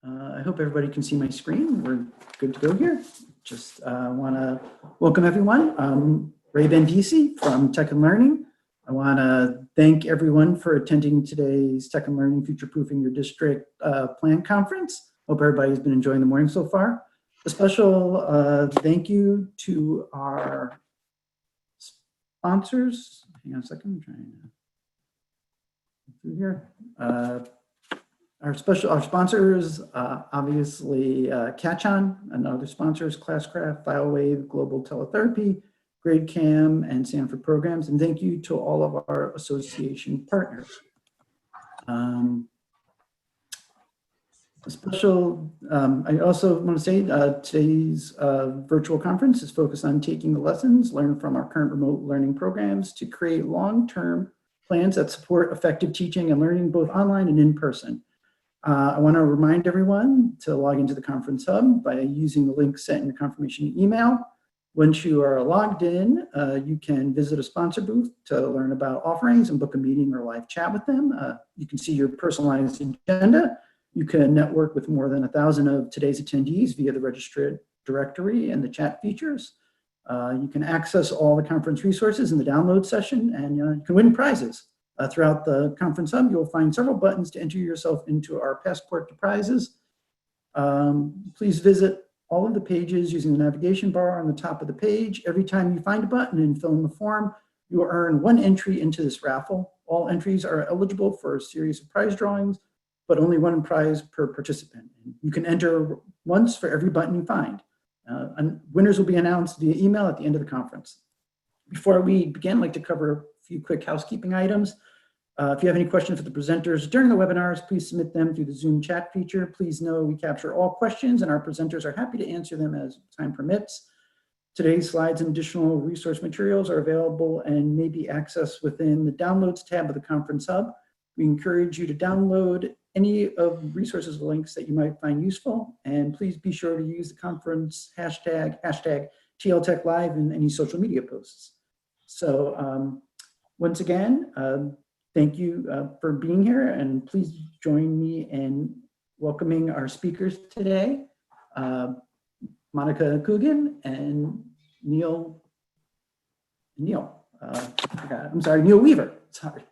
I hope everybody can see my screen. We're good to go here. Just want to welcome everyone. Ray Bendisi from Tech and Learning. I want to thank everyone for attending today's Tech and Learning Future Proofing Your District Plan Conference. Hope everybody's been enjoying the morning so far. A special thank you to our sponsors. Hang on a second, I'm trying to go through here. Our sponsors, obviously, Catch-On and other sponsors, Classcraft, FileWave, Global Teletherapy, GradeCam, and Sanford Programs. And thank you to all of our association partners. I also want to say today's virtual conference is focused on taking the lessons learned from our current remote learning programs to create long-term plans that support effective teaching and learning both online and in person. I want to remind everyone to log into the Conference Hub by using the link sent in your confirmation email. Once you are logged in, you can visit a sponsor booth to learn about offerings and book a meeting or live chat with them. You can see your personalized agenda. You can network with more than 1,000 of today's attendees via the registered directory and the chat features. You can access all the conference resources in the download session, and you can win prizes. Throughout the Conference Hub, you'll find several buttons to enter yourself into our passport to prizes. Please visit all of the pages using the navigation bar on the top of the page. Every time you find a button and fill in the form, you will earn one entry into this raffle. All entries are eligible for a series of prize drawings, but only one prize per participant. You can enter once for every button you find. And winners will be announced via email at the end of the conference. Before we begin, I'd like to cover a few quick housekeeping items. If you have any questions for the presenters during the webinars, please submit them through the Zoom chat feature. Please know we capture all questions and our presenters are happy to answer them as time permits. Today's slides and additional resource materials are available and may be accessed within the Downloads tab of the Conference Hub. We encourage you to download any of the resources or links that you might find useful, and please be sure to use the conference hashtag TLTechLive in any social media posts. So once again, thank you for being here, and please join me in welcoming our speakers today, Monica Cougan and Neal Weaver. Sorry,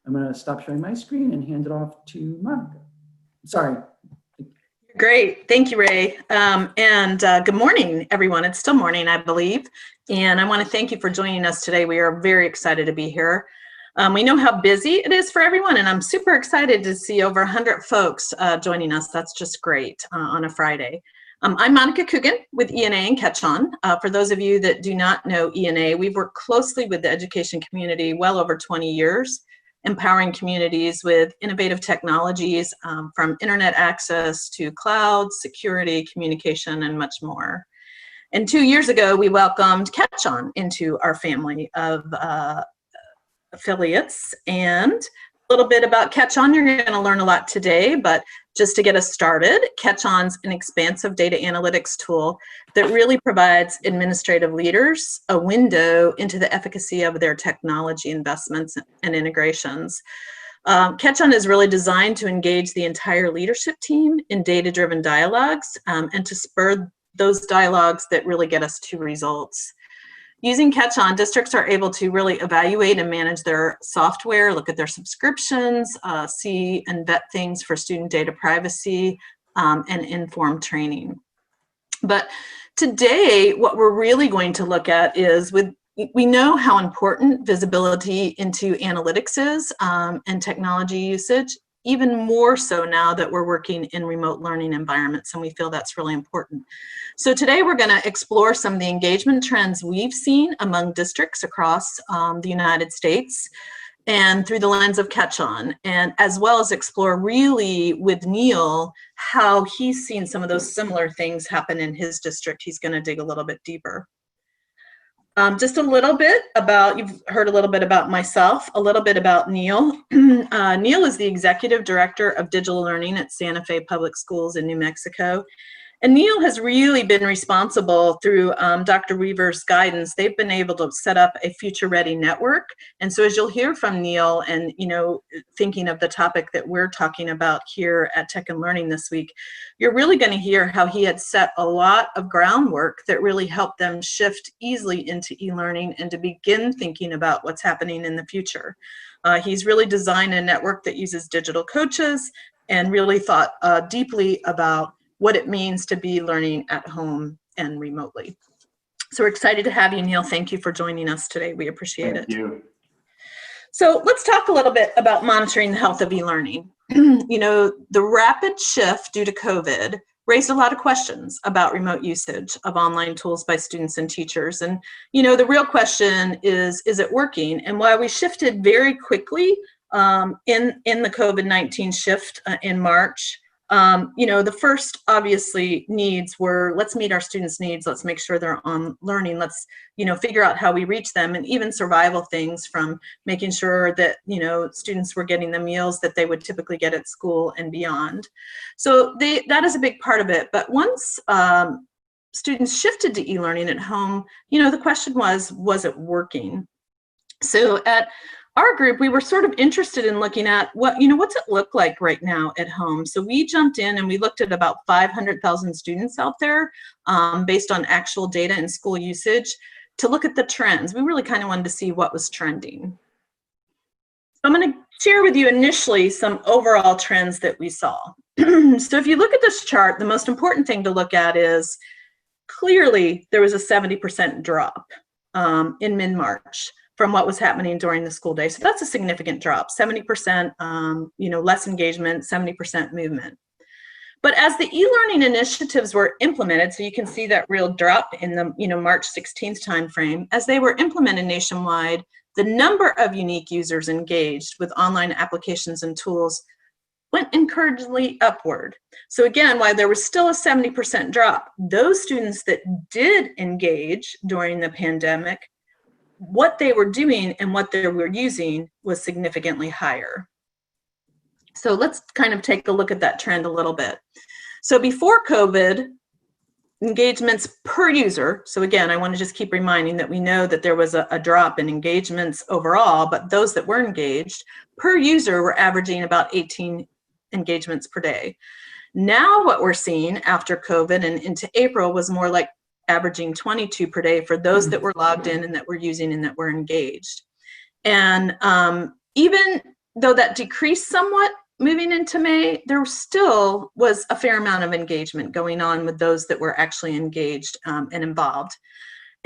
I'm going to stop sharing my screen and hand it off to Monica. Sorry. Great, thank you, Ray. Good morning, everyone. It's still morning, I believe, and I want to thank you for joining us today. We are very excited to be here. We know how busy it is for everyone, and I'm super excited to see over 100 folks joining us. That's just great on a Friday. I'm Monica Cougan with ENA and Catch-On. For those of you that do not know ENA, we've worked closely with the education community well over 20 years, empowering communities with innovative technologies from internet access to cloud, security, communication, and much more. And 2 years ago, we welcomed Catch-On into our family of affiliates. And a little bit about Catch-On, you're going to learn a lot today, but just to get us started, Catch-On's an expansive data analytics tool that really provides administrative leaders a window into the efficacy of their technology investments and integrations. Catch-On is really designed to engage the entire leadership team in data-driven dialogues and to spur those dialogues that really get us to results. Using Catch-On, districts are able to really evaluate and manage their software, look at their subscriptions, see and vet things for student data privacy, and inform training. But today, what we're really going to look at is we know how important visibility into analytics is and technology usage, even more so now that we're working in remote learning environments, and we feel that's really important. So today we're going to explore some of the engagement trends we've seen among districts across the United States and through the lens of Catch-On, and as well as explore really with Neal how he's seen some of those similar things happen in his district. He's going to dig a little bit deeper. Just a little bit about, you've heard a little bit about myself, a little bit about Neal. Neal is the Executive Director of Digital Learning at Santa Fe Public Schools in New Mexico. And Neal has really been responsible through Dr. Weaver's guidance. They've been able to set up a future ready network. And so as you'll hear from Neal and, thinking of the topic that we're talking about here at Tech and Learning this week, you're really going to hear how he had set a lot of groundwork that really helped them shift easily into e-learning and to begin thinking about what's happening in the future. He's really designed a network that uses digital coaches and really thought deeply about what it means to be learning at home and remotely. So we're excited to have you, Neal. Thank you for joining us today. We appreciate it. Thank you. So let's talk a little bit about monitoring the health of e-learning. The rapid shift due to COVID raised a lot of questions about remote usage of online tools by students and teachers. And, the real question is it working? And while we shifted very quickly in the COVID-19 shift in March, the first obviously needs were, let's meet our students' needs, let's make sure they're on learning, let's, figure out how we reach them, and even survival things from making sure that, students were getting the meals that they would typically get at school and beyond. So that is a big part of it. But once students shifted to e-learning at home, the question was it working? So at our group, we were sort of interested in looking at what's it look like right now at home. So we jumped in and we looked at about 500,000 students out there based on actual data and school usage to look at the trends. We really kind of wanted to see what was trending. So I'm going to share with you initially some overall trends that we saw. So if you look at this chart, the most important thing to look at is clearly there was a 70% drop in mid-March from what was happening during the school day. So that's a significant drop, 70%, less engagement, 70% movement. But as the e-learning initiatives were implemented, so you can see that real drop in the, March 16th timeframe, as they were implemented nationwide, the number of unique users engaged with online applications and tools went encouragingly upward. So again, while there was still a 70% drop, those students that did engage during the pandemic, what they were doing and what they were using was significantly higher. So let's kind of take a look at that trend a little bit. So before COVID, engagements per user, so again, I want to just keep reminding that we know that there was a drop in engagements overall, but those that were engaged per user were averaging about 18 engagements per day. Now what we're seeing after COVID and into April was more like averaging 22 per day for those that were logged in and that were using and that were engaged. And even though that decreased somewhat moving into May, there still was a fair amount of engagement going on with those that were actually engaged and involved.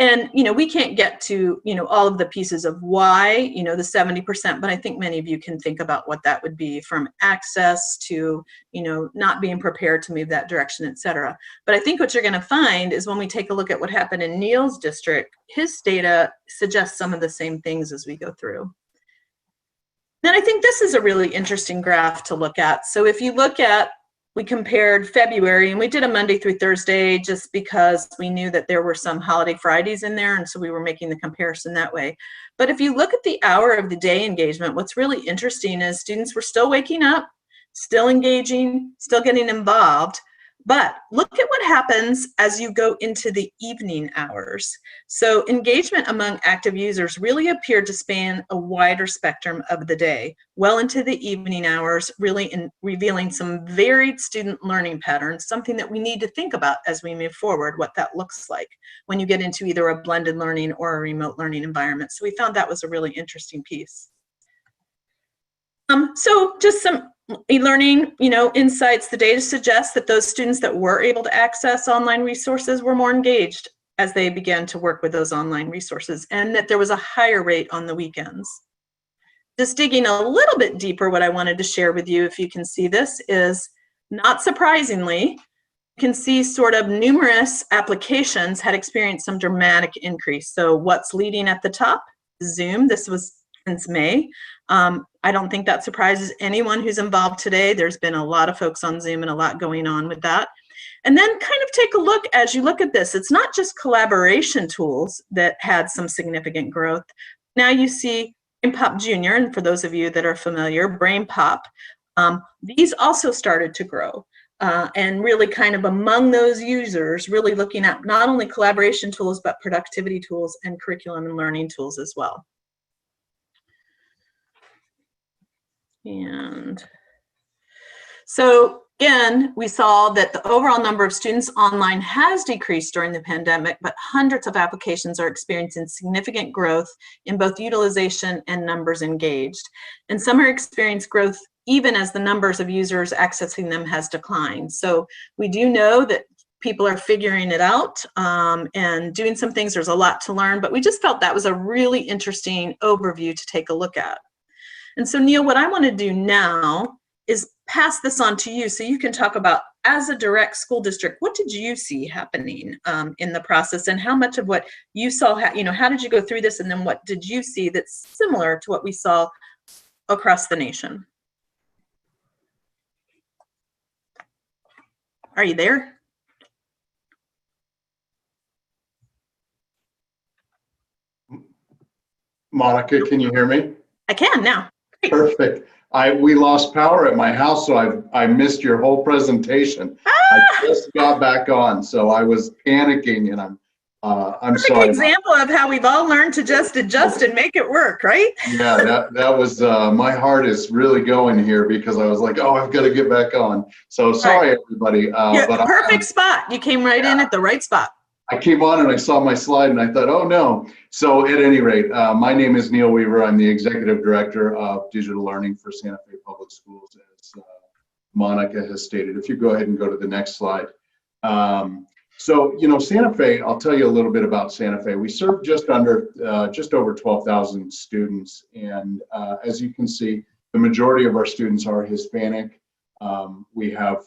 And, we can't get to, all of the pieces of why, the 70%, but I think many of you can think about what that would be, from access to, not being prepared to move that direction, et cetera. But I think what you're going to find is when we take a look at what happened in Neal's district, his data suggests some of the same things as we go through. Then I think this is a really interesting graph to look at. So if you look at, we compared February, and we did a Monday through Thursday just because we knew that there were some holiday Fridays in there, and so we were making the comparison that way. But if you look at the hour of the day engagement, what's really interesting is students were still waking up, still engaging, still getting involved. But look at what happens as you go into the evening hours. So engagement among active users really appeared to span a wider spectrum of the day, well into the evening hours, really revealing some varied student learning patterns, something that we need to think about as we move forward, what that looks like when you get into either a blended learning or a remote learning environment. So we found that was a really interesting piece. So just some e-learning, insights. The data suggests that those students that were able to access online resources were more engaged as they began to work with those online resources, and that there was a higher rate on the weekends. Just digging a little bit deeper, what I wanted to share with you, if you can see this, is not surprisingly, you can see sort of numerous applications had experienced some dramatic increase. So what's leading at the top? Zoom. This was since May. I don't think that surprises anyone who's involved today. There's been a lot of folks on Zoom and a lot going on with that. And then kind of take a look, as you look at this, it's not just collaboration tools that had some significant growth. Now you see BrainPop Junior, and for those of you that are familiar, BrainPop, these also started to grow. and really kind of among those users, really looking at not only collaboration tools, but productivity tools and curriculum and learning tools as well. And so again, we saw that the overall number of students online has decreased during the pandemic, but hundreds of applications are experiencing significant growth in both utilization and numbers engaged. And some are experiencing growth even as the numbers of users accessing them has declined. So we do know that people are figuring it out and doing some things. There's a lot to learn, but we just felt that was a really interesting overview to take a look at. And so Neal, what I want to do now is pass this on to you so you can talk about, as a direct school district, what did you see happening in the process, and how much of what you saw, how did you go through this, and then what did you see that's similar to what we saw across the nation? Are you there? Monica, can you hear me? I can now. Great. Perfect. We lost power at my house, so I missed your whole presentation. I just got back on, so I was panicking, and I'm sorry. An example of how we've all learned to just adjust and make it work, right? Yeah, that was my heart is really going here, because I was like, oh, I've got to get back on. So sorry, everybody. But perfect spot. You came right in at the right spot. I came on and I saw my slide and I thought, oh no. So at any rate, my name is Neal Weaver. I'm the Executive Director of Digital Learning for Santa Fe Public Schools, as Monica has stated. If you go ahead and go to the next slide. So, Santa Fe, I'll tell you a little bit about Santa Fe. We serve just over 12,000 students. And as you can see, the majority of our students are Hispanic. We have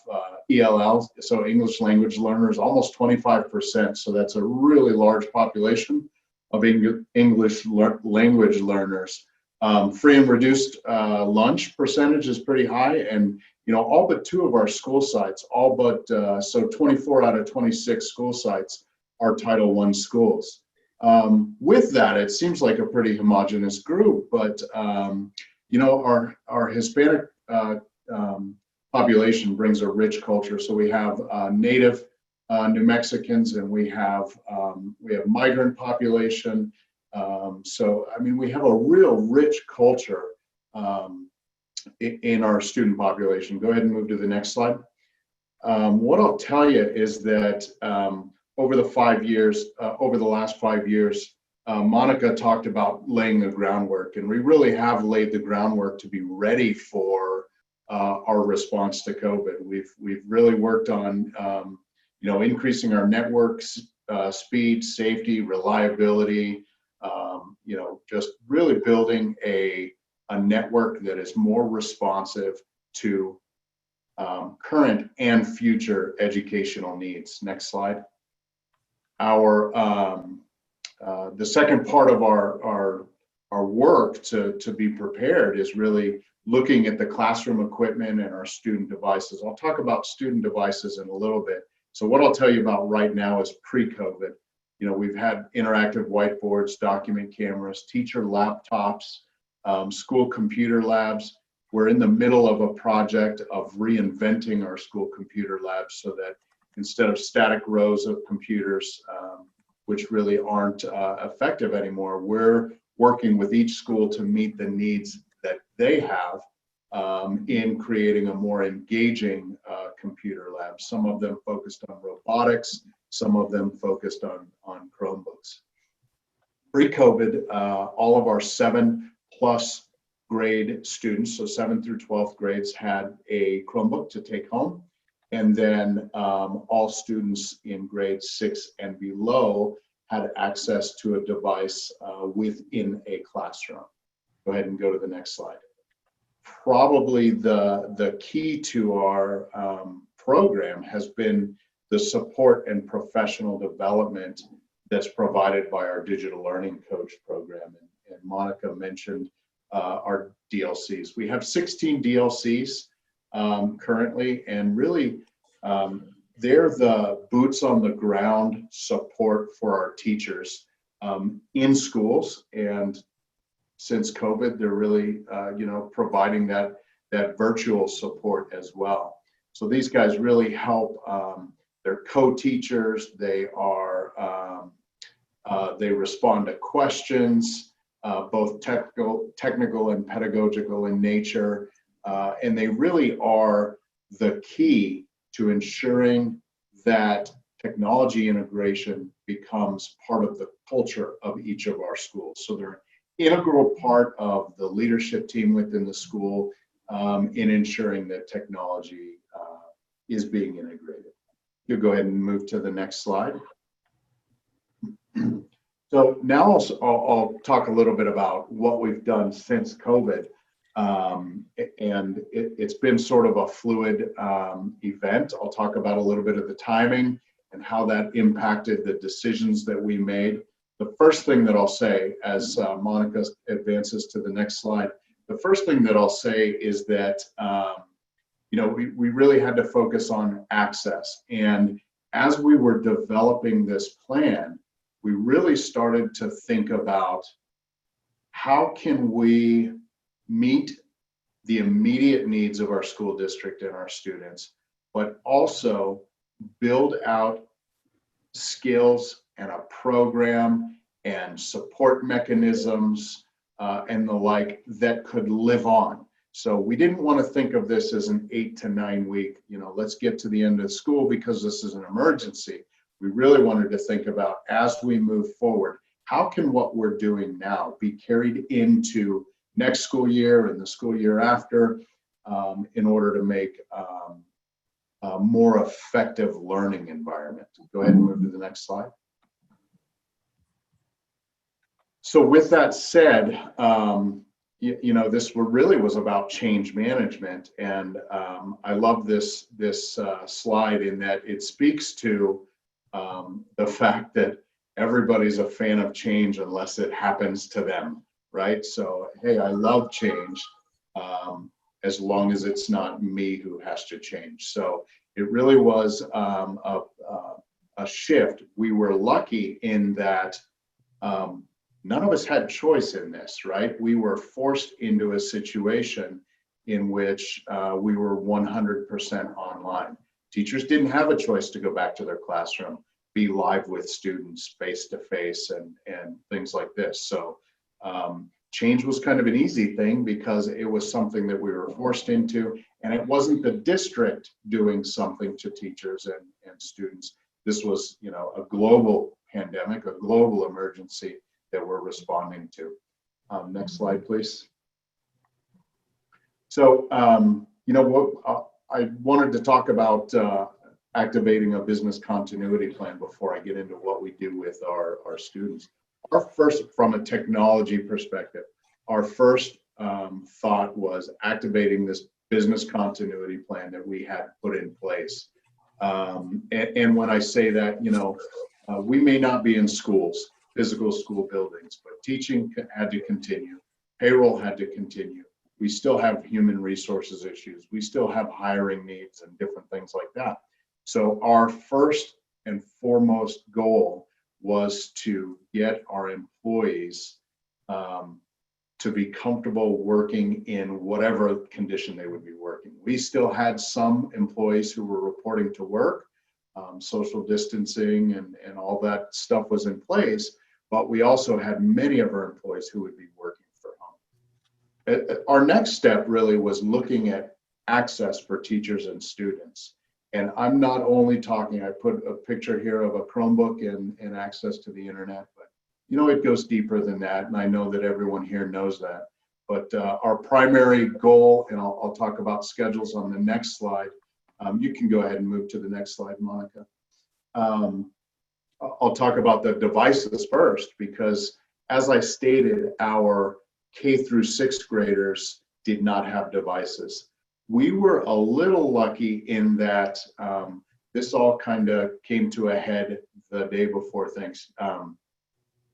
ELLs, so English language learners, almost 25%. So that's a really large population of English language learners. Free and reduced lunch percentage is pretty high. And, all but 2 of our school sites, so 24 out of 26 school sites are Title I schools. With that, it seems like a pretty homogeneous group, but, our Hispanic population brings a rich culture. So we have native New Mexicans, and we have migrant population. So I mean, we have a real rich culture in our student population. Go ahead and move to the next slide. What I'll tell you is that over the last 5 years, Monica talked about laying the groundwork, and we really have laid the groundwork to be ready for our response to COVID. We've really worked on increasing our networks, speed, safety, reliability, just really building a network that is more responsive to current and future educational needs. Next slide. The second part of our work to be prepared is really looking at the classroom equipment and our student devices. I'll talk about student devices in a little bit. So what I'll tell you about right now is pre-COVID. We've had interactive whiteboards, document cameras, teacher laptops, school computer labs. We're in the middle of a project of reinventing our school computer labs so that instead of static rows of computers, which really aren't effective anymore, we're working with each school to meet the needs that they have in creating a more engaging computer lab. Some of them focused on robotics, some of them focused on Chromebooks. Pre-COVID, all of our 7+ grade students, so 7th through 12th grades, had a Chromebook to take home. And then all students in grades 6 and below had access to a device within a classroom. Go ahead and go to the next slide. Probably the key to our program has been the support and professional development that's provided by our digital learning coach program. And Monica mentioned our DLCs. We have 16 DLCs currently, and really they're the boots on the ground support for our teachers in schools. And since COVID, they're really providing that virtual support as well. So these guys really help. They're co-teachers. They respond to questions, both technical and pedagogical in nature, and they really are the key to ensuring that technology integration becomes part of the culture of each of our schools. So they're an integral part of the leadership team within the school in ensuring that technology is being integrated. You go ahead and move to the next slide. So now I'll talk a little bit about what we've done since COVID. And it's been sort of a fluid event. I'll talk about a little bit of the timing and how that impacted the decisions that we made. The first thing that I'll say, as Monica advances to the next slide, the first thing that I'll say is that we really had to focus on access. And as we were developing this plan, we really started to think about how can we meet the immediate needs of our school district and our students, but also build out skills and a program and support mechanisms and the like that could live on. So we didn't want to think of this as an 8 to 9 week, let's get to the end of school because this is an emergency. We really wanted to think about, as we move forward, how can what we're doing now be carried into next school year and the school year after in order to make a more effective learning environment. Go ahead and move to the next slide. So with that said, this really was about change management, and I love this slide in that it speaks to the fact that everybody's a fan of change unless it happens to them, right? So, hey, I love change as long as it's not me who has to change. So it really was a shift. We were lucky in that none of us had choice in this, right? We were forced into a situation in which we were 100% online. Teachers didn't have a choice to go back to their classroom, be live with students face-to-face and things like this. So change was kind of an easy thing because it was something that we were forced into, and it wasn't the district doing something to teachers and students. This was, a global pandemic, a global emergency that we're responding to. Next slide, please. So, I wanted to talk about activating a business continuity plan before I get into what we do with our students. Our first, from a technology perspective, our first thought was activating this business continuity plan that we had put in place. And when I say that, we may not be in schools, physical school buildings, but teaching had to continue, payroll had to continue. We still have human resources issues. We still have hiring needs and different things like that. So our first and foremost goal was to get our employees to be comfortable working in whatever condition they would be working. We still had some employees who were reporting to work, social distancing and all that stuff was in place, but we also had many of our employees who would be working from home. Our next step really was looking at access for teachers and students. And I'm not only talking, I put a picture here of a Chromebook and access to the internet, but it goes deeper than that. And I know that everyone here knows that. But our primary goal, and I'll talk about schedules on the next slide. You can go ahead and move to the next slide, Monica. I'll talk about the devices first, because as I stated, our K through 6th graders did not have devices. We were a little lucky in that this all kind of came to a head the day before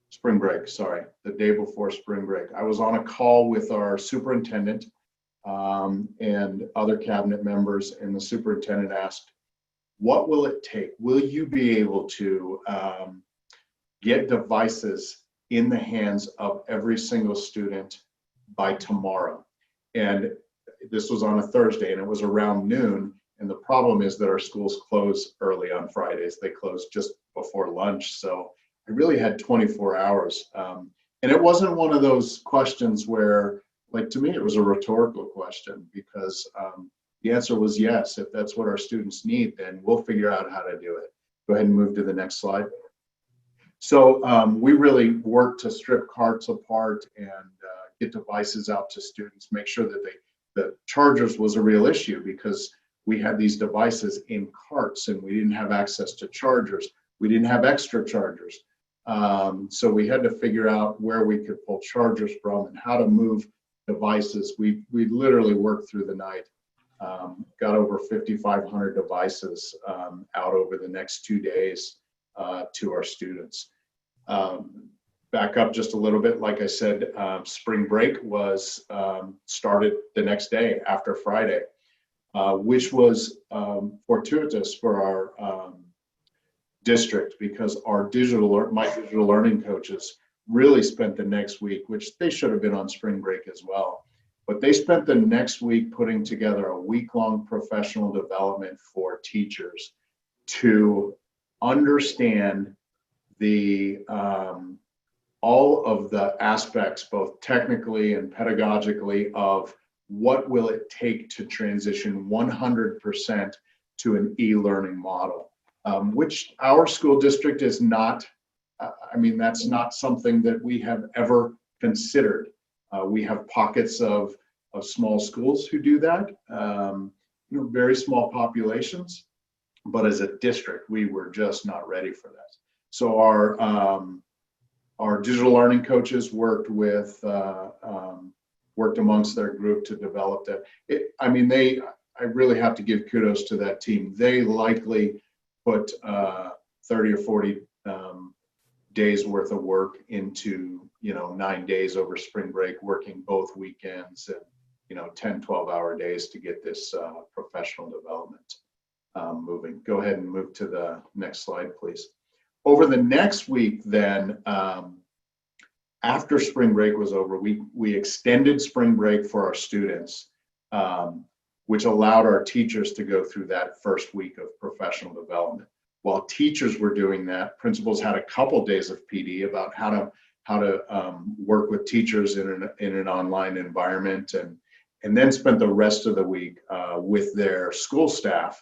spring break, the day before spring break. I was on a call with our superintendent and other cabinet members, and the superintendent asked, what will it take? Will you be able to get devices in the hands of every single student by tomorrow? And this was on a Thursday, and it was around noon, And the problem is that our schools close early on Fridays. They close just before lunch. So I really had 24 hours. And it wasn't one of those questions where, like, to me, it was a rhetorical question, because the answer was yes. If that's what our students need, then we'll figure out how to do it. Go ahead and move to the next slide. So we really worked to strip carts apart and get devices out to students, make sure that the chargers was a real issue, because we had these devices in carts and we didn't have access to chargers. We didn't have extra chargers. So we had to figure out where we could pull chargers from and how to move devices. We literally worked through the night, got over 5,500 devices out over the next 2 days to our students. Back up just a little bit, like I said, spring break was started the next day after Friday, which was fortuitous for our district, because our my digital learning coaches really spent the next week, which they should have been on spring break as well, but they spent the next week putting together a week-long professional development for teachers to understand the all of the aspects, both technically and pedagogically, of what will it take to transition 100% to an e-learning model, which our school district is not. I mean, that's not something that we have ever considered. We have pockets of small schools who do that, very small populations, but as a district, we were just not ready for that. So our digital learning coaches worked amongst their group to develop that. I really have to give kudos to that team. They likely put 30 or 40 days worth of work into 9 days over spring break, working both weekends and 10, 12-hour days to get this professional development moving. Go ahead and move to the next slide, please. Over the next week, then, after spring break was over, we extended spring break for our students, which allowed our teachers to go through that first week of professional development. While teachers were doing that, principals had a couple days of PD about how to work with teachers in an online environment, and then spent the rest of the week with their school staff,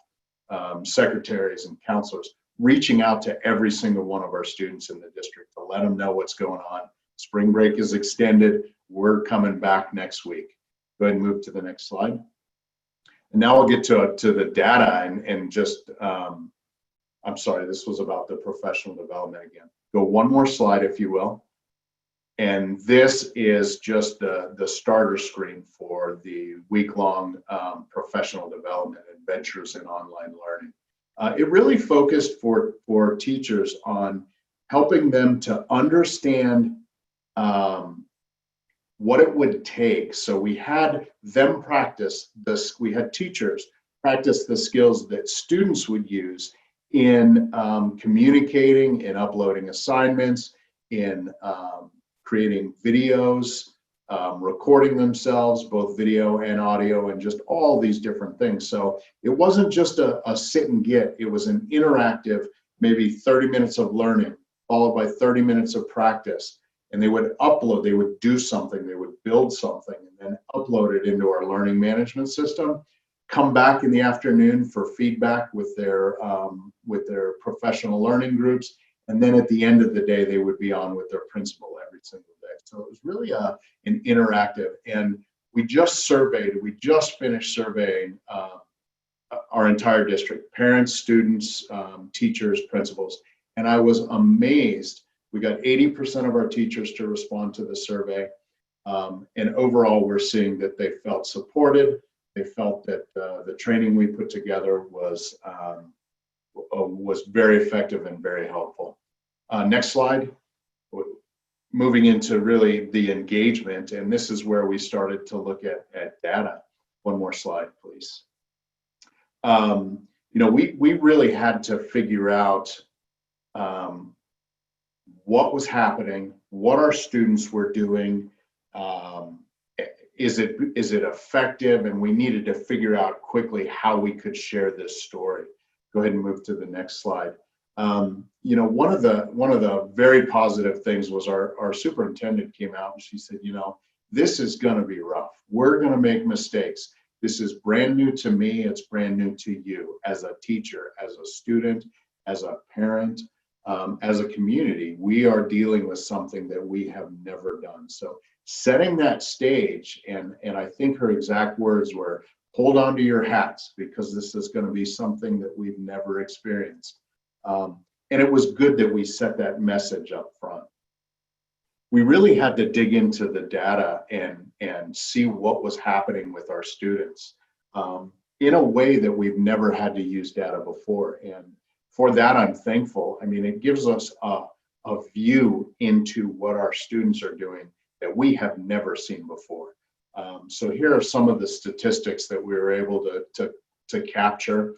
secretaries and counselors, reaching out to every single one of our students in the district to let them know what's going on. Spring break is extended. We're coming back next week. Go ahead and move to the next slide. And now we'll get to the data and just, I'm sorry, this was about the professional development again. Go one more slide, if you will. And this is just the starter screen for the week-long professional development adventures in online learning. It really focused for teachers on helping them to understand what it would take. So we had them practice this, we had teachers practice the skills that students would use in communicating, in uploading assignments, in creating videos, recording themselves, both video and audio, and just all these different things. So it wasn't just a sit and get, it was an interactive, maybe 30 minutes of learning, followed by 30 minutes of practice. And they would upload, they would do something, they would build something, and then upload it into our learning management system, come back in the afternoon for feedback with their professional learning groups. And then at the end of the day, they would be on with their principal every single day. So it was really an interactive, and we just finished surveying our entire district, parents, students, teachers, principals. And I was amazed. We got 80% of our teachers to respond to the survey. And overall, we're seeing that they felt supported. They felt that the training we put together was very effective and very helpful. Next slide. Moving into really the engagement, and this is where we started to look at data. One more slide, please. We really had to figure out what was happening, what our students were doing, is it effective? And we needed to figure out quickly how we could share this story. Go ahead and move to the next slide. You know, one of the very positive things was our superintendent came out and she said, you know, this is going to be rough. We're going to make mistakes. This is brand new to me. It's brand new to you as a teacher, as a student, as a parent, as a community. We are dealing with something that we have never done. So setting that stage, and I think her exact words were, hold on to your hats, because this is going to be something that we've never experienced. And it was good that we set that message up front. We really had to dig into the data and see what was happening with our students in a way that we've never had to use data before. And for that, I'm thankful. I mean, it gives us a view into what our students are doing that we have never seen before. So here are some of the statistics that we were able to capture.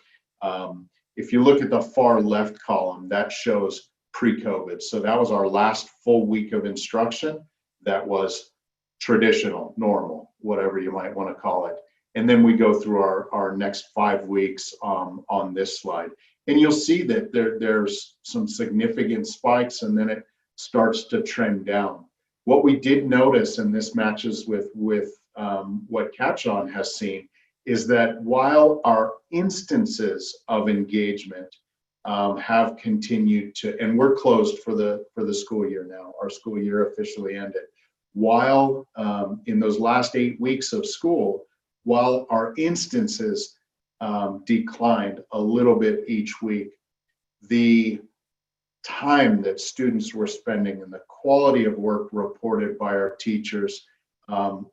If you look at the far left column, that shows pre-COVID. So that was our last full week of instruction. That was traditional, normal, whatever you might want to call it. And then we go through our next 5 weeks on this slide. And you'll see that there's some significant spikes, and then it starts to trend down. What we did notice, and this matches with what Catch On has seen, is that while our instances of engagement have continued to, and we're closed for the school year now, our school year officially ended, while in those last 8 weeks of school, while our instances declined a little bit each week, the time that students were spending and the quality of work reported by our teachers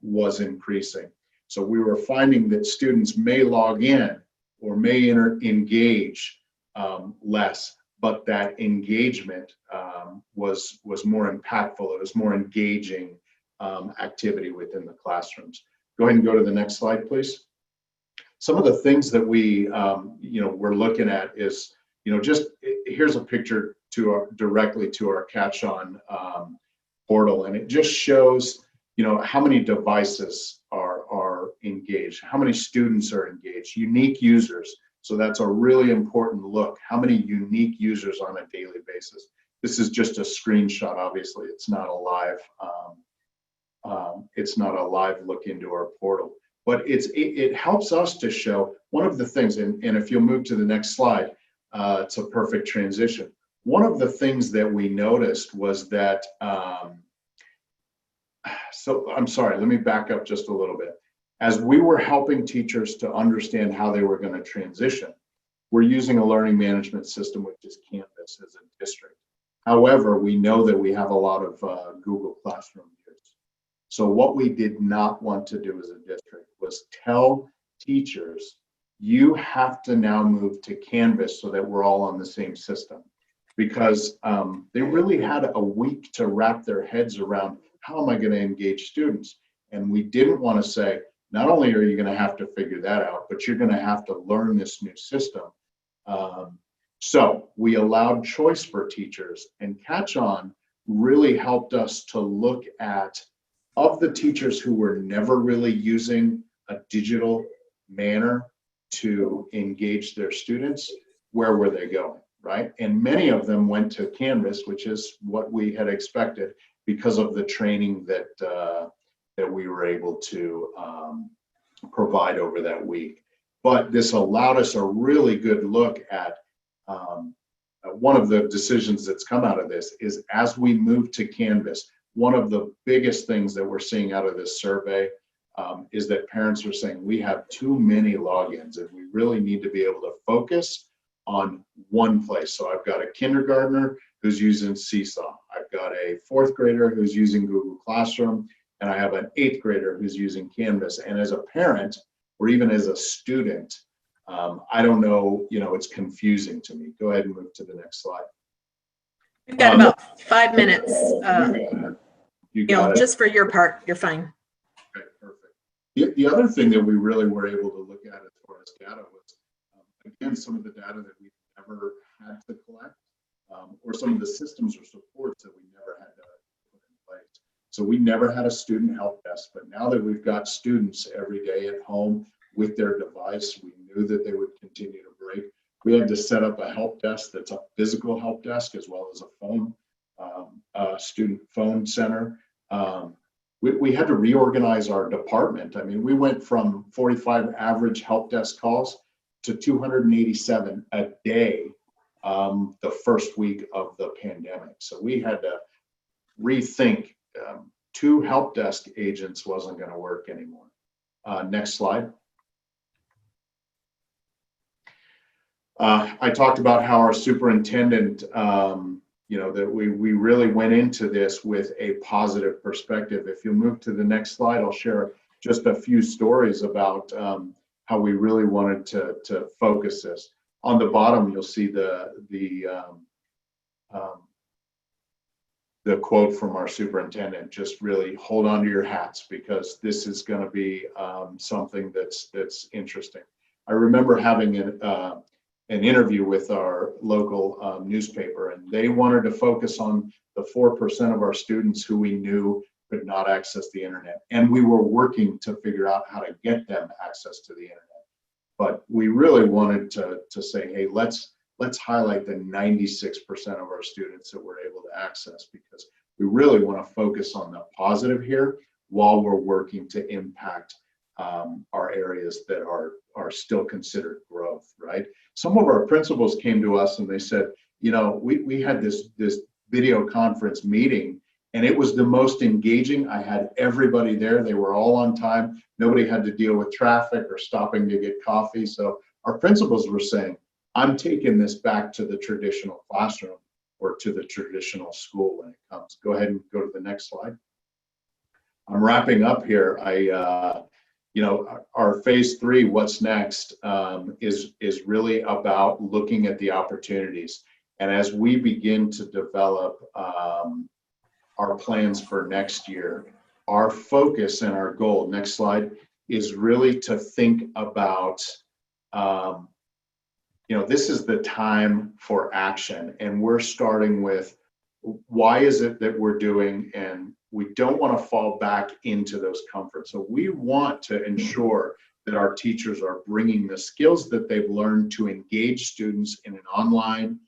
was increasing. So we were finding that students may log in or may engage less, but that engagement was more impactful. It was more engaging activity within the classrooms. Go ahead and go to the next slide, please. Some of the things that we we're looking at is, just here's a picture directly to our Catch On portal, and it just shows how many devices are engaged, how many students are engaged, unique users. So that's a really important look. How many unique users on a daily basis? This is just a screenshot. Obviously, it's not a live. It's not a live look into our portal, but it helps us to show one of the things. And if you'll move to the next slide, it's a perfect transition. One of the things that we noticed was that. So I'm sorry. Let me back up just a little bit. As we were helping teachers to understand how they were going to transition, we're using a learning management system, which is Canvas as a district. However, we know that we have a lot of Google Classroom use. So what we did not want to do as a district was tell teachers, you have to now move to Canvas so that we're all on the same system. Because they really had a week to wrap their heads around, how am I going to engage students? And we didn't want to say, not only are you going to have to figure that out, but you're going to have to learn this new system. So we allowed choice for teachers, and Catch On really helped us to look at, of the teachers who were never really using a digital manner to engage their students, where were they going, right? And many of them went to Canvas, which is what we had expected because of the training that we were able to provide over that week. But this allowed us a really good look at one of the decisions that's come out of this is, as we move to Canvas, one of the biggest things that we're seeing out of this survey is that parents are saying we have too many logins and we really need to be able to focus on one place. So I've got a kindergartner who's using Seesaw. I've got a 4th grader who's using Google Classroom, and I have an 8th grader who's using Canvas. And as a parent, or even as a student, I don't know, it's confusing to me. Go ahead and move to the next slide. We've got about 5 minutes. You got it. Just for your part, you're fine. Okay, perfect. The other thing that we really were able to look at as far as data was, again, some of the data that we've never had to collect, or some of the systems or supports that we never had to put in place. So we never had a student help desk, but Now that we've got students every day at home with their device, we knew that they would continue to break. We had to set up a help desk that's a physical help desk as well as a phone, student phone center. We had to reorganize our department. I mean, we went from 45 average help desk calls to 287 a day the first week of the pandemic. So we had to rethink. 2 help desk agents wasn't going to work anymore. Next slide. I talked about how our superintendent, that we really went into this with a positive perspective. If you move to the next slide, I'll share just a few stories about how we really wanted to focus this. On the bottom, you'll see the quote from our superintendent, just really hold on to your hats because this is going to be something that's interesting. I remember having an interview with our local newspaper, and they wanted to focus on the 4% of our students who we knew could not access the internet. And we were working to figure out how to get them access to the internet. But we really wanted to say, hey, let's highlight the 96% of our students that we're able to access, because we really want to focus on the positive here while we're working to impact our areas that are still considered growth, right? Some of our principals came to us and they said, we had this video conference meeting and it was the most engaging. I had everybody there. They were all on time. Nobody had to deal with traffic or stopping to get coffee. So our principals were saying, I'm taking this back to the traditional classroom or to the traditional school when it comes. Go ahead and go to the next slide. I'm wrapping up here. Our phase 3, what's next, is really about looking at the opportunities. And as we begin to develop our plans for next year, our focus and our goal, next slide, is really to think about, this is the time for action. And we're starting with, why is it that we're doing, and we don't want to fall back into those comforts. So we want to ensure that our teachers are bringing the skills that they've learned to engage students in an online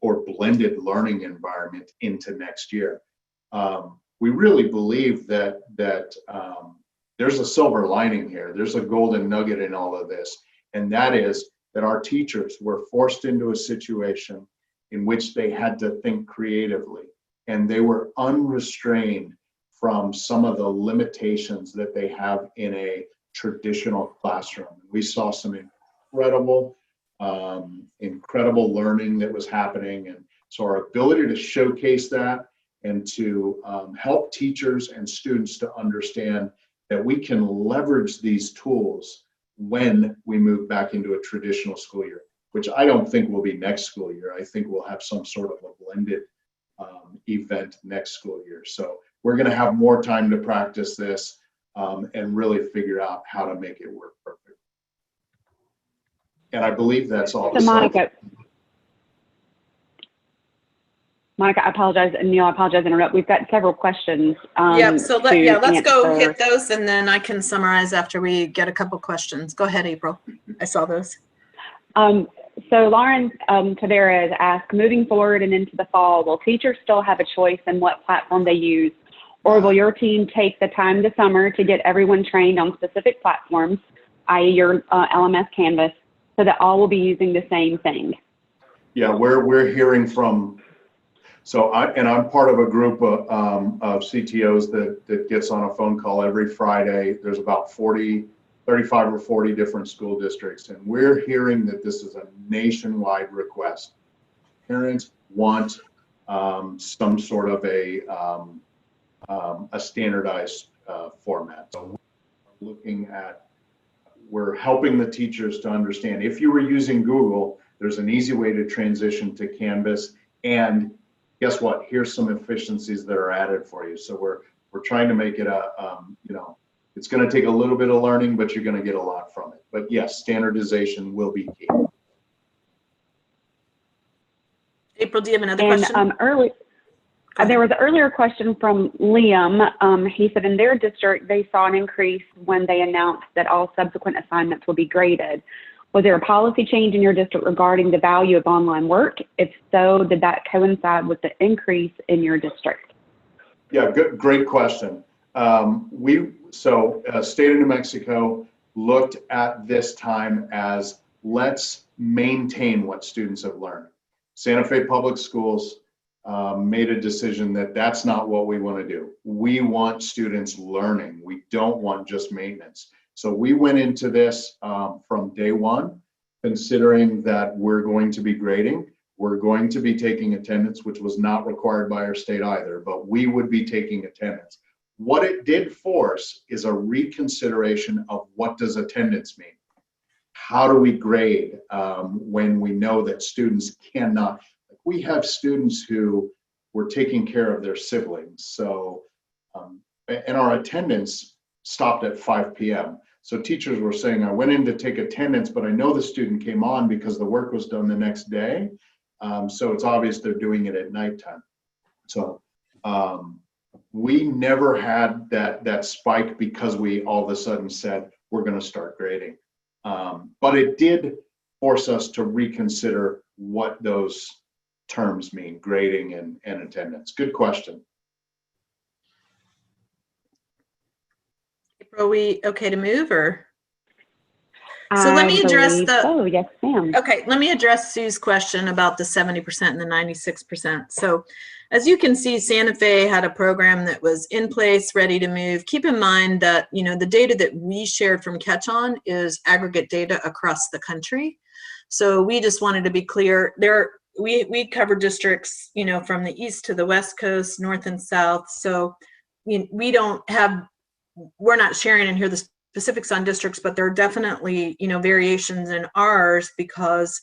or blended learning environment into next year. We really believe that there's a silver lining here. There's a golden nugget in all of this, and that is that our teachers were forced into a situation in which they had to think creatively, and they were unrestrained from some of the limitations that they have in a traditional classroom. We saw some incredible learning that was happening, and so our ability to showcase that and to help teachers and students to understand that we can leverage these tools when we move back into a traditional school year, which I don't think will be next school year. I think we'll have some sort of a blended event next school year. So we're going to have more time to practice this and really figure out how to make it work perfect. And I believe that's all. So Monica, I apologize, and Neal, I apologize to interrupt. We've got several questions. Yep, so let's go hit those, and then I can summarize after we get a couple questions. Go ahead, April. I saw those. So Lauren Tavera has asked, moving forward and into the fall, will teachers still have a choice in what platform they use, or will your team take the time this summer to get everyone trained on specific platforms, i.e. your LMS Canvas, so that all will be using the same thing? Yeah, we're hearing from, so I'm part of a group of CTOs that gets on a phone call every Friday. There's about 35 or 40 different school districts, and we're hearing that this is a nationwide request. Parents want some sort of a standardized format. So we're helping the teachers to understand, if you were using Google, there's an easy way to transition to Canvas, and guess what? Here's some efficiencies that are added for you. So we're trying to make it it's going to take a little bit of learning, but you're going to get a lot from it. But yes, standardization will be key. April, do you have another question? There was an earlier question from Liam. He said in their district, they saw an increase when they announced that all subsequent assignments will be graded. Was there a policy change in your district regarding the value of online work? If so, did that coincide with the increase in your district? Yeah, great question. State of New Mexico looked at this time as let's maintain what students have learned. Santa Fe Public Schools made a decision that that's not what we want to do. We want students learning. We don't want just maintenance. So we went into this from day one, considering that we're going to be grading. We're going to be taking attendance, which was not required by our state either, but we would be taking attendance. What it did force is a reconsideration of what does attendance mean? How do we grade when we know that students cannot? We have students who were taking care of their siblings. So, and our attendance stopped at 5 p.m. So teachers were saying, I went in to take attendance, but I know the student came on because the work was done the next day. So it's obvious they're doing it at nighttime. So we never had that spike because we all of a sudden said, we're going to start grading. But it did force us to reconsider what those terms mean, grading and attendance. Good question. Are we okay to move or? So let me address Oh, yes, ma'am. Okay, let me address Sue's question about the 70% and the 96%. So as you can see, Santa Fe had a program that was in place, ready to move. Keep in mind that, you know, the data that we shared from Catch On is aggregate data across the country. So we just wanted to be clear there. We cover districts, you know, from the east to the west coast, north and south. So we're not sharing in here the specifics on districts, but there are definitely, you know, variations in ours because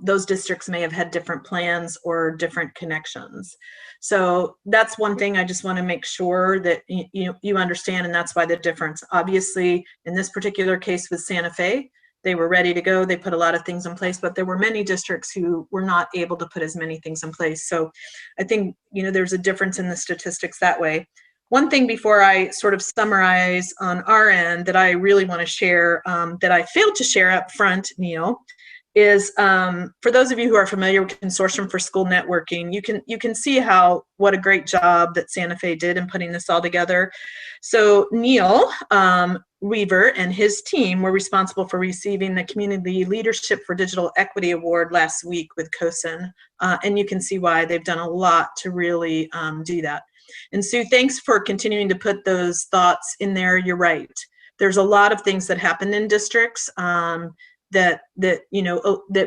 those districts may have had different plans or different connections. So that's one thing I just want to make sure that you understand, and that's why the difference. Obviously, in this particular case with Santa Fe, they were ready to go. They put a lot of things in place, but there were many districts who were not able to put as many things in place. So I think, you know, there's a difference in the statistics that way. One thing before I sort of summarize on our end that I really want to share that I failed to share up front, Neal, is for those of you who are familiar with Consortium for School Networking, you can see what a great job that Santa Fe did in putting this all together. So Neal Weaver and his team were responsible for receiving the Community Leadership for Digital Equity Award last week with COSIN, and you can see why they've done a lot to really do that. And Sue, thanks for continuing to put those thoughts in there. You're right. There's a lot of things that happened in districts that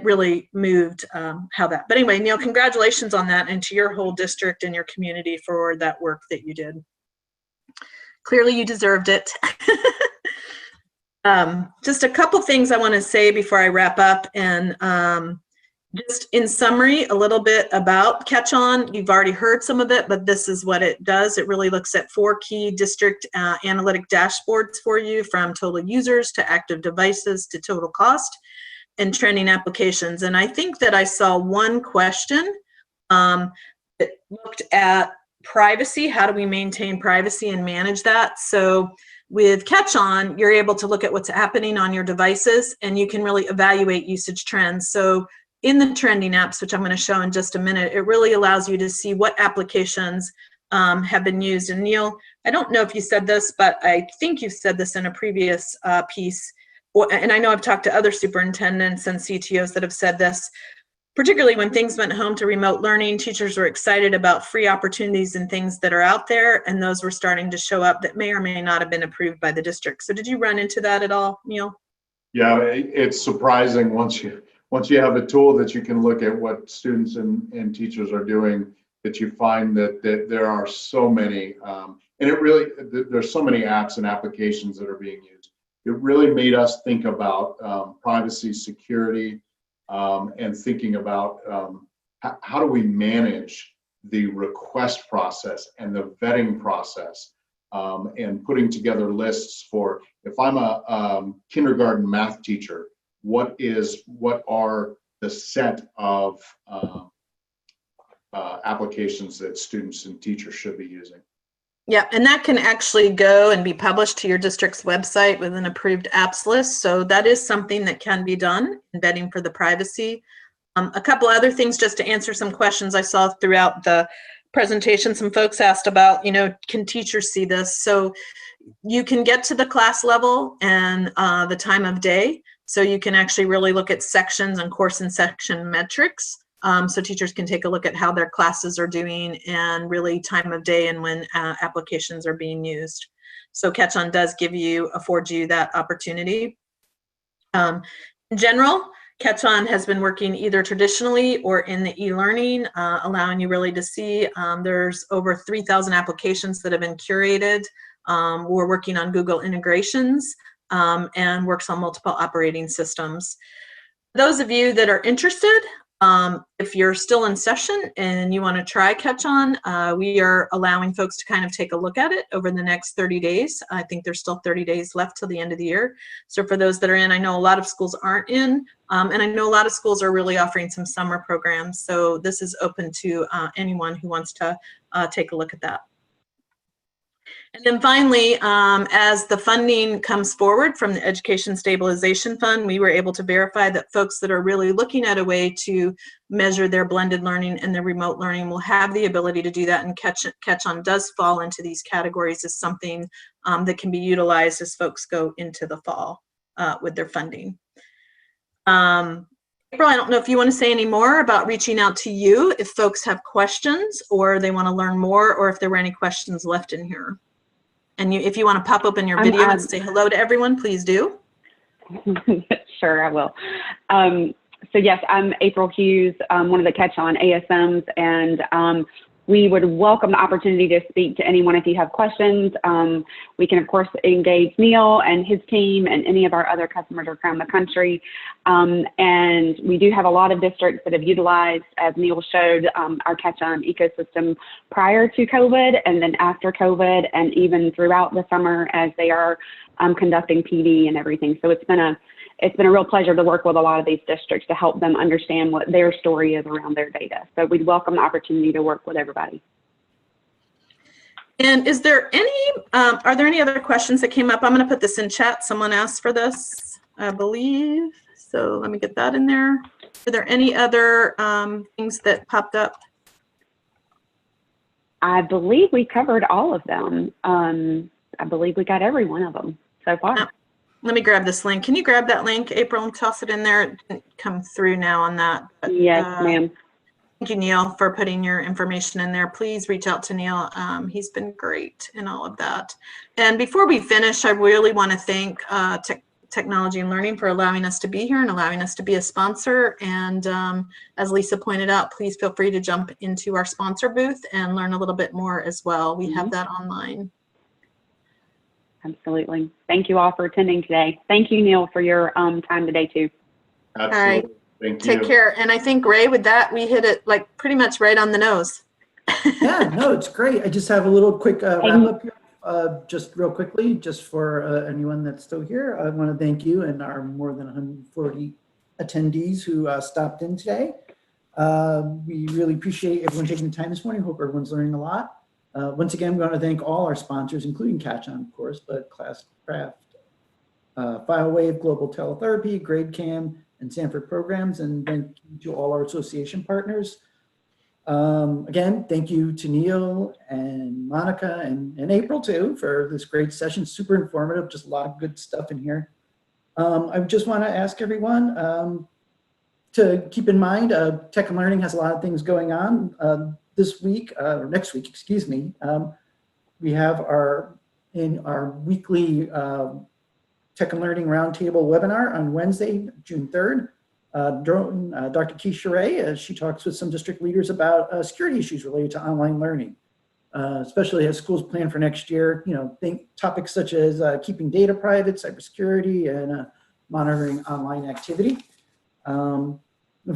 really moved how that. But anyway, Neal, congratulations on that, and to your whole district and your community for that work that you did. Clearly, you deserved it. Just a couple things I want to say before I wrap up, and just in summary, a little bit about Catch On. You've already heard some of it, but this is what it does. It really looks at 4 key district analytic dashboards for you, from total users to active devices to total cost and trending applications. And I think that I saw one question that looked at privacy. How do we maintain privacy and manage that? So with Catch On, you're able to look at what's happening on your devices, and you can really evaluate usage trends. So in the trending apps, which I'm going to show in just a minute, it really allows you to see what applications have been used. And Neal, I don't know if you said this, but I think you said this in a previous piece, and I know I've talked to other superintendents and CTOs that have said this, particularly when things went home to remote learning, teachers were excited about free opportunities and things that are out there, and those were starting to show up that may or may not have been approved by the district. So did you run into that at all, Neal? Yeah, it's surprising once you have a tool that you can look at what students and teachers are doing, that you find that there are so many, and there's so many apps and applications that are being used. It really made us think about privacy, security, and thinking about how do we manage the request process and the vetting process, and putting together lists for, if I'm a kindergarten math teacher, what are the set of applications that students and teachers should be using. Yeah, and that can actually go and be published to your district's website with an approved apps list. So that is something that can be done, vetting for the privacy. A couple other things just to answer some questions I saw throughout the presentation. Some folks asked about, can teachers see this? So you can get to the class level and the time of day. So you can actually really look at sections and course and section metrics. So teachers can take a look at how their classes are doing and really time of day and when applications are being used. So Catch On does afford you that opportunity. In general, Catch On has been working either traditionally or in the e-learning, allowing you really to see there's over 3,000 applications that have been curated. We're working on Google integrations and works on multiple operating systems. Those of you that are interested, if you're still in session and you want to try Catch On, we are allowing folks to kind of take a look at it over the next 30 days. I think there's still 30 days left till the end of the year. So for those that are in, I know a lot of schools aren't in, and I know a lot of schools are really offering some summer programs. So this is open to anyone who wants to take a look at that. And then finally, as the funding comes forward from the Education Stabilization Fund, we were able to verify that folks that are really looking at a way to measure their blended learning and their remote learning will have the ability to do that, and Catch On does fall into these categories as something that can be utilized as folks go into the fall with their funding. April, I don't know if you want to say any more about reaching out to you if folks have questions or they want to learn more, or if there were any questions left in here. And if you want to pop open your video and say hello to everyone, please do. Sure, I will. So yes, I'm April Hughes, one of the Catch On ASMs, and we would welcome the opportunity to speak to anyone if you have questions. We can, of course, engage Neal and his team and any of our other customers around the country. And we do have a lot of districts that have utilized, as Neal showed, our Catch On ecosystem prior to COVID and then after COVID, and even throughout the summer as they are conducting PD and everything. So it's been a real pleasure to work with a lot of these districts to help them understand what their story is around their data. So we'd welcome the opportunity to work with everybody. And is there are there any other questions that came up? I'm going to put this in chat. Someone asked for this, I believe. So let me get that in there. Are there any other things that popped up? I believe we covered all of them. I believe we got every one of them so far. Let me grab this link. Can you grab that link, April, and toss it in there? It didn't come through now on that. But, yes, ma'am. Thank you, Neal, for putting your information in there. Please reach out to Neal. He's been great in all of that. And before we finish, I really want to thank Technology and Learning for allowing us to be here and allowing us to be a sponsor. And as Lisa pointed out, please feel free to jump into our sponsor booth and learn a little bit more as well. We have that online. Absolutely. Thank you all for attending today. Thank you, Neal, for your time today too. Absolutely. All right. Thank you. Take care. And I think, Ray, with that, we hit it like pretty much right on the nose. Yeah, no, it's great. I just have a little quick wrap up here, just real quickly, just for anyone that's still here. I want to thank you and our more than 140 attendees who stopped in today. We really appreciate everyone taking the time this morning. Hope everyone's learning a lot. Once again, we want to thank all our sponsors, including Catch On, of course, but Classcraft, FileWave, Global Teletherapy, GradeCam, and Sanford Programs, and thank you to all our association partners. Again, thank you to Neal and Monica and April too for this great session. Super informative, just a lot of good stuff in here. I just want to ask everyone to keep in mind, Tech and Learning has a lot of things going on. This week, or next week, excuse me, we have our weekly Tech and Learning Roundtable webinar on Wednesday, June 3rd. Dr. Keisha Ray, she talks with some district leaders about security issues related to online learning, especially as schools plan for next year. Think topics such as keeping data private, cybersecurity, and monitoring online activity. Of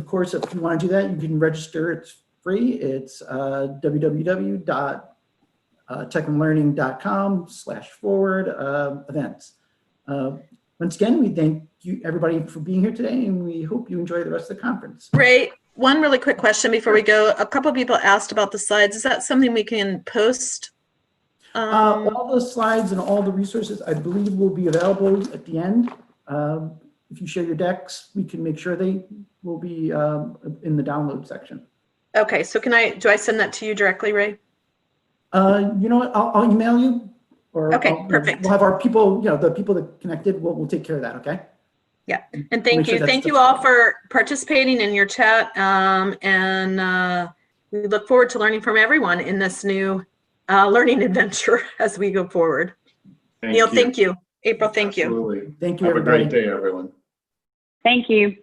course, if you want to do that, you can register. It's free. It's www.techandlearning.com/forward-events. Once again, we thank you everybody for being here today, and we hope you enjoy the rest of the conference. Ray, one really quick question before we go. A couple of people asked about the slides. Is that something we can post? All the slides and all the resources, I believe, will be available at the end. If you share your decks, we can make sure they will be in the download section. Okay, so do I send that to you directly, Ray? You know what? I'll email you. Or Okay, perfect. We'll have our people, the people that connected, we'll take care of that, okay? Yeah, and thank you. Thank you all for participating in your chat. And we look forward to learning from everyone in this new learning adventure as we go forward. Neal, thank you. April, thank you. Absolutely. Thank you, Have everybody. a great day, everyone. Thank you.